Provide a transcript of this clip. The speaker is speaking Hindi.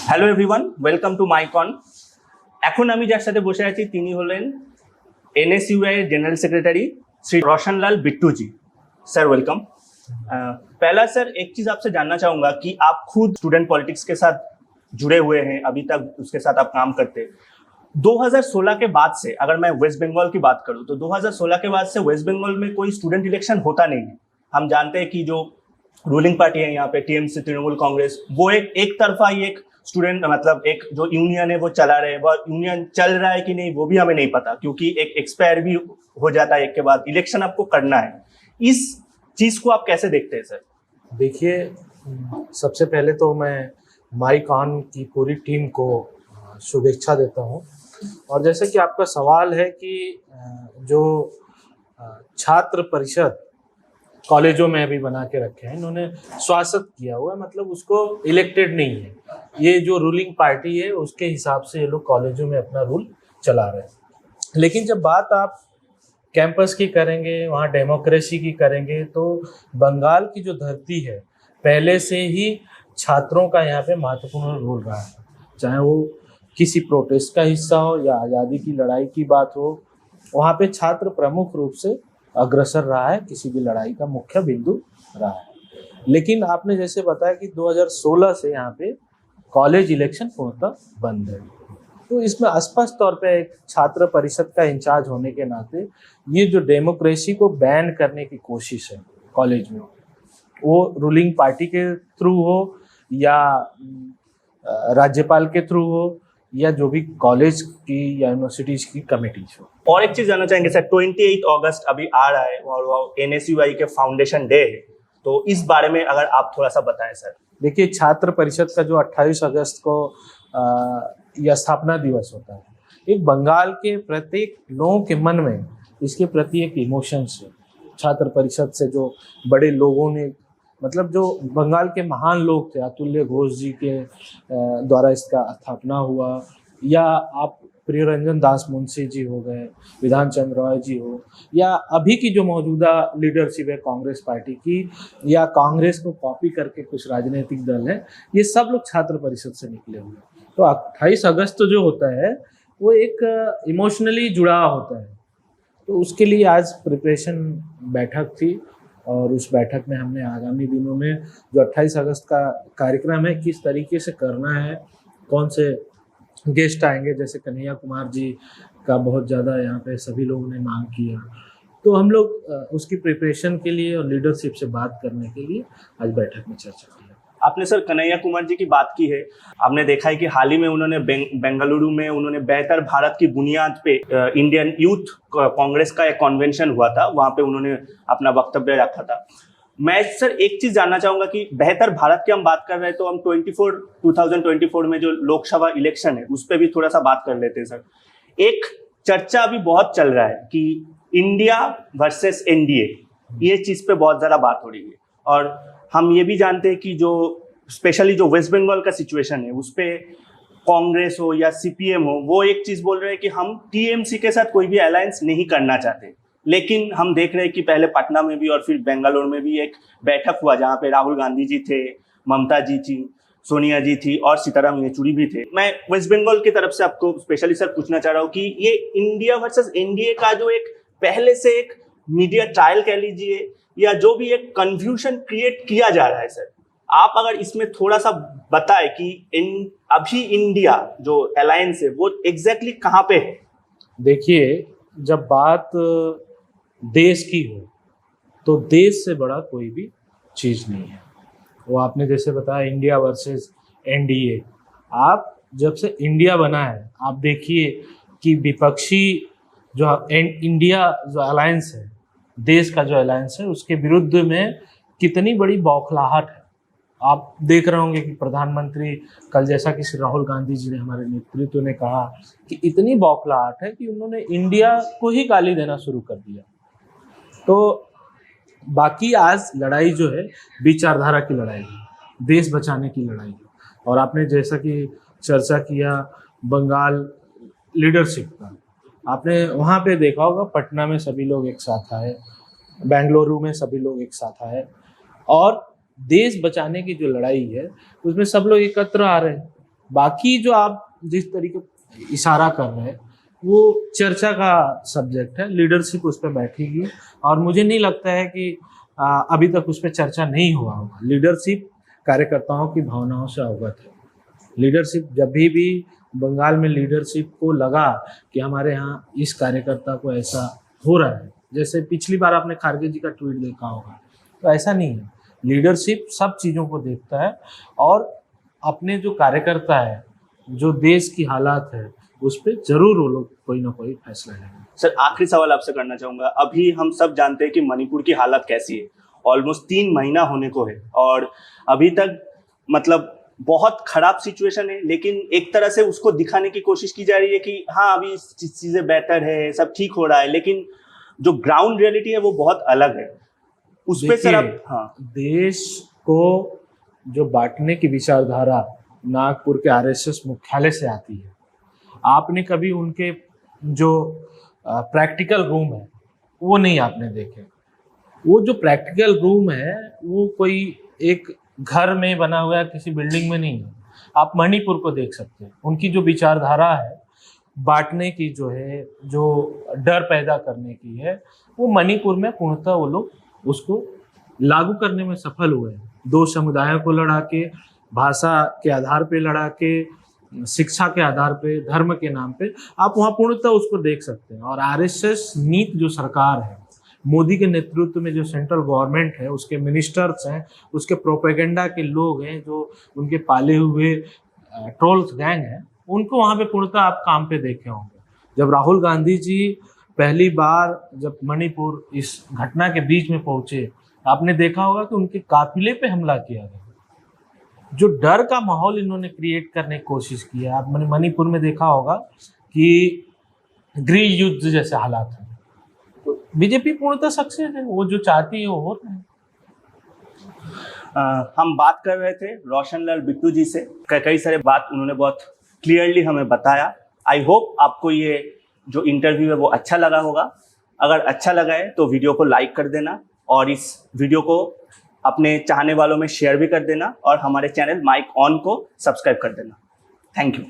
Hello everyone, welcome to Micon. এখন আমি যার সাথে বসে আছি তিনি হলেন NSUI general secretary Shri Roshanlal Bittu ji. Sir welcome. पहला सर एक चीज आपसे जानना चाहूंगा कि आप खुद स्टूडेंट पॉलिटिक्स के साथ जुड़े हुए हैं, अभी तक उसके साथ आप काम करते हैं। 2016 के बाद से अगर मैं वेस्ट बंगाल की बात करूं तो 2016 के बाद से वेस्ट बंगाल में कोई स्टूडेंट इलेक्शन होता नहीं है। हम जानते हैं कि जो रूलिंग पार्टी है यहाँ पे टीएमसी तृणमूल कांग्रेस, वो एक तरफा ही एक स्टूडेंट मतलब एक जो यूनियन है वो चला रहे, वो यूनियन चल रहा है कि नहीं वो भी हमें नहीं पता, क्योंकि एक एक्सपायर भी हो जाता है एक के बाद, इलेक्शन आपको करना है। इस चीज को आप कैसे देखते हैं सर? देखिए, सबसे पहले तो मैं माइकॉन की पूरी टीम को शुभेच्छा देता हूँ। और जैसे कि आपका सवाल है कि जो छात्र परिषद कॉलेजों में अभी बना के रखे हैं, इन्होंने स्वासत किया हुआ है, मतलब उसको इलेक्टेड नहीं है। ये जो रूलिंग पार्टी है उसके हिसाब से ये लोग कॉलेजों में अपना रूल चला रहे हैं। लेकिन जब बात आप कैंपस की करेंगे, वहाँ डेमोक्रेसी की करेंगे, तो बंगाल की जो धरती है पहले से ही छात्रों का यहाँ पे महत्वपूर्ण रोल रहा है। चाहे वो किसी प्रोटेस्ट का हिस्सा हो या आज़ादी की लड़ाई की बात हो, वहाँ पे छात्र प्रमुख रूप से अग्रसर रहा है, किसी भी लड़ाई का मुख्य बिंदु रहा है। लेकिन आपने जैसे बताया कि 2016 से यहाँ पे कॉलेज इलेक्शन पूर्णतः बंद है, तो इसमें स्पष्ट तौर पे एक छात्र परिषद का इंचार्ज होने के नाते ये जो डेमोक्रेसी को बैन करने की कोशिश है कॉलेज में, वो रूलिंग पार्टी के थ्रू हो या राज्यपाल के थ्रू हो या जो भी कॉलेज की या यूनिवर्सिटीज की कमेटीज हो। और एक चीज जानना चाहेंगे सर, 28 अगस्त अभी आ रहा है और वो एनएसयूआई के फाउंडेशन डे है, तो इस बारे में अगर आप थोड़ा सा बताएं सर। देखिए, छात्र परिषद का जो 28 अगस्त को यह स्थापना दिवस होता है, एक बंगाल के प्रत्येक लोगों के मन में इसके प्रति एक इमोशंस है। छात्र परिषद से जो बड़े लोगों ने, मतलब जो बंगाल के महान लोग थे, अतुल्य घोष जी के द्वारा इसका स्थापना हुआ, या आप प्रियरंजन दास मुंशी जी हो गए, विधान चंद्र रॉय जी हो, या अभी की जो मौजूदा लीडरशिप है कांग्रेस पार्टी की, या कांग्रेस को कॉपी करके कुछ राजनीतिक दल है, ये सब लोग छात्र परिषद से निकले हुए। तो 28 अगस्त जो होता है वो एक इमोशनली जुड़ा होता है। तो उसके लिए आज प्रिपरेशन बैठक थी और उस बैठक में हमने आगामी दिनों में जो 28 अगस्त का कार्यक्रम है किस तरीके से करना है, कौन से गेस्ट आएंगे, जैसे कन्हैया कुमार जी का बहुत ज़्यादा यहाँ पे सभी लोगों ने मांग किया, तो हम लोग उसकी प्रिपरेशन के लिए और लीडरशिप से बात करने के लिए आज बैठक में चर्चा की। आपने सर कन्हैया कुमार जी की बात की है, आपने देखा है कि हाल ही में उन्होंने बेंगलुरु में उन्होंने बेहतर भारत की बुनियाद पे इंडियन यूथ कांग्रेस का एक कन्वेंशन हुआ था, वहां पे उन्होंने अपना वक्तव्य रखा था। मैं सर एक चीज जानना चाहूंगा कि बेहतर भारत की हम बात कर रहे हैं तो हम 2024 में जो लोकसभा इलेक्शन है उस पर भी थोड़ा सा बात कर लेते हैं सर। एक चर्चा अभी बहुत चल रहा है कि इंडिया वर्सेस एनडीए, ये चीज पे बहुत ज्यादा बात हो रही है, और हम ये भी जानते हैं कि जो स्पेशली जो वेस्ट बंगाल का सिचुएशन है उस पे कांग्रेस हो या सीपीएम हो, वो एक चीज बोल रहे हैं कि हम टीएमसी के साथ कोई भी अलायंस नहीं करना चाहते। लेकिन हम देख रहे हैं कि पहले पटना में भी और फिर बेंगलोर में भी एक बैठक हुआ जहाँ पे राहुल गांधी जी थे, ममता जी थी, सोनिया जी थी और सीताराम येचुरी भी थे। मैं वेस्ट बंगाल की तरफ से आपको स्पेशली सर पूछना चाह रहा हूँ कि ये इंडिया वर्सेस एनडीए का जो एक पहले से एक मीडिया ट्रायल कह लीजिए या जो भी एक कंफ्यूजन क्रिएट किया जा रहा है सर, आप अगर इसमें थोड़ा सा बताएं कि अभी इंडिया जो अलायंस है वो एग्जैक्टली कहाँ पे है? देखिए, जब बात देश की हो तो देश से बड़ा कोई भी चीज़ नहीं है। वो आपने जैसे बताया इंडिया वर्सेस एनडीए, आप जब से इंडिया बना है आप देखिए कि विपक्षी जो इंडिया जो अलायंस है, देश का जो अलायंस है, उसके विरुद्ध में कितनी बड़ी बौखलाहट है। आप देख रहे होंगे कि प्रधानमंत्री कल, जैसा कि श्री राहुल गांधी जी ने हमारे नेतृत्व ने कहा कि इतनी बौखलाहट है कि उन्होंने इंडिया को ही गाली देना शुरू कर दिया। तो बाकी आज लड़ाई जो है विचारधारा की लड़ाई है, देश बचाने की लड़ाई है। और आपने जैसा कि चर्चा किया बंगाल लीडरशिप का, आपने वहाँ पे देखा होगा पटना में सभी लोग एक साथ आए, बेंगलुरु में सभी लोग एक साथ आए, और देश बचाने की जो लड़ाई है उसमें सब लोग एकत्र आ रहे हैं। बाकी जो आप जिस तरीके इशारा कर रहे हैं वो चर्चा का सब्जेक्ट है, लीडरशिप उस पर बैठेगी और मुझे नहीं लगता है कि अभी तक उस पर चर्चा नहीं हुआ होगा। लीडरशिप कार्यकर्ताओं की भावनाओं से अवगत है। लीडरशिप जब भी बंगाल में लीडरशिप को लगा कि हमारे यहाँ इस कार्यकर्ता को ऐसा हो रहा है, जैसे पिछली बार आपने खारगे जी का ट्वीट देखा होगा, तो ऐसा नहीं है। लीडरशिप सब चीज़ों को देखता है और अपने जो कार्यकर्ता है, जो देश की हालात है, उस पर जरूर वो लोग कोई ना कोई फैसला लेंगे। सर आखिरी सवाल आपसे करना चाहूंगा, अभी हम सब जानते हैं कि मणिपुर की हालत कैसी है, ऑलमोस्ट 3 महीना होने को है और अभी तक मतलब बहुत खराब सिचुएशन है, लेकिन एक तरह से उसको दिखाने की कोशिश की जा रही है कि हाँ अभी चीजें बेहतर है, सब ठीक हो रहा है, लेकिन जो ग्राउंड रियलिटी है वो बहुत अलग है। उस पे सर आप हाँ, देश को जो बांटने की विचारधारा नागपुर के आरएसएस मुख्यालय से आती है, आपने कभी उनके जो प्रैक्टिकल रूम है वो नहीं आपने देखे। वो जो प्रैक्टिकल रूम है वो कोई एक घर में बना हुआ है, किसी बिल्डिंग में नहीं है। आप मणिपुर को देख सकते हैं, उनकी जो विचारधारा है बांटने की, जो है जो डर पैदा करने की है, वो मणिपुर में पूर्णतः वो लोग उसको लागू करने में सफल हुए हैं। 2 समुदायों को लड़ा के, भाषा के आधार पे लड़ा के, शिक्षा के आधार पे, धर्म के नाम पे, आप वहाँ पूर्णतः उसको देख सकते हैं। और आरएसएस नीति जो सरकार है, मोदी के नेतृत्व में जो सेंट्रल गवर्नमेंट है, उसके मिनिस्टर्स हैं, उसके प्रोपेगेंडा के लोग हैं, जो उनके पाले हुए ट्रोल्स गैंग हैं, उनको वहाँ पे पूर्णतः आप काम पे देखे होंगे। जब राहुल गांधी जी पहली बार जब मणिपुर इस घटना के बीच में पहुंचे, आपने देखा होगा कि उनके काफिले पे हमला किया गया। जो डर का माहौल इन्होंने क्रिएट करने की कोशिश की है, आपने मणिपुर में देखा होगा कि गृह युद्ध जैसे हालात हैं। तो बीजेपी पूर्णतः सक्सेस है, वो जो चाहती है वो हो रहा है। हम बात कर रहे थे रोशनलाल बिट्टू जी से, कई सारे बात उन्होंने बहुत क्लियरली हमें बताया। आई होप आपको ये जो इंटरव्यू है वो अच्छा लगा होगा। अगर अच्छा लगा है तो वीडियो को लाइक कर देना और इस वीडियो को अपने चाहने वालों में शेयर भी कर देना और हमारे चैनल माइक ऑन को सब्सक्राइब कर देना। Thank you.